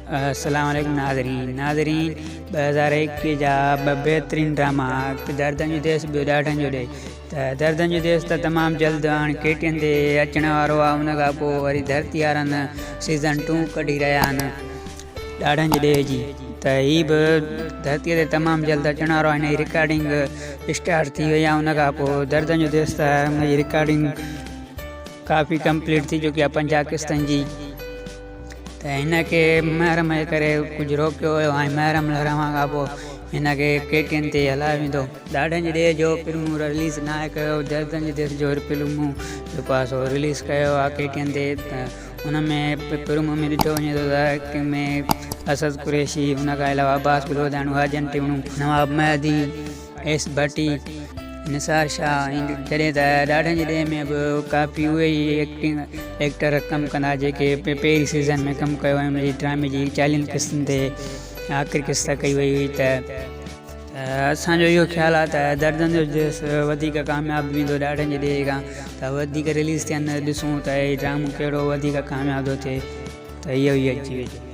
अस्सलाम वालेकुम नाज़रीन 2021 जा बेहतरीन ड्रामा दर्दन जो देश ॿियो ॾाढनि जो ॾे त दर्दन जो देश त तमामु जल्द हाणे KTN ते अचण वारो आहे। उन खां पोइ वरी धरती वारनि सीज़न 2 कढी रहिया आहिनि ॾाढनि जे ॾे जी। त हीअ बि धरतीअ ते तमामु जल्द अचण वारो आहे। हिन जी रिकॉर्डिंग स्टार्ट थी वई आहे। उन खां पोइ दर्दन जो देश त हुन जी रिकॉर्डिंग काफ़ी कंप्लीट थी चुकी आहे 50 किस्तनि जी। त हिन खे महरम जे करे कुझु रोकियो हुयो। हाणे महरम लहराइण खां पोइ हिन खे KTN ते हलायो वेंदो। ॾाढनि जे ॾे जो फिल्मूं रिलीज़ न आहे कयो। दर्दन जे देश जो फिल्मूं जेको आहे सो रिलीज़ कयो आहे KTN ते। त हुन में फिल्म में ॾिठो वञे थो त एक्टिंग में असद कुरैशी, हुन खां अलावा अब्बास बिलोदाणू, अर्जन टिवणू, नवाब महदी, एस भट्टी, निसार शाह। जॾहिं त ॾाढनि जे ॾे में बि काफ़ी उहे ई एक्टर कमु कंदा जेके पहिरीं सीज़न में कमु कयो ऐं हुनजी ड्रामे जी 40 किस्तनि ते आख़िरी किस्त कई वई हुई। त असांजो इहो ख़्यालु आहे त दर्दन जो देश वधीक कामयाबु वेंदो ॾाढनि जे ॾे खां। त वधीक रिलीज़ थियनि ॾिसूं त हीउ ड्रामो कहिड़ो वधीक कामयाबु थो थिए। त इहो ई अची वेंदो।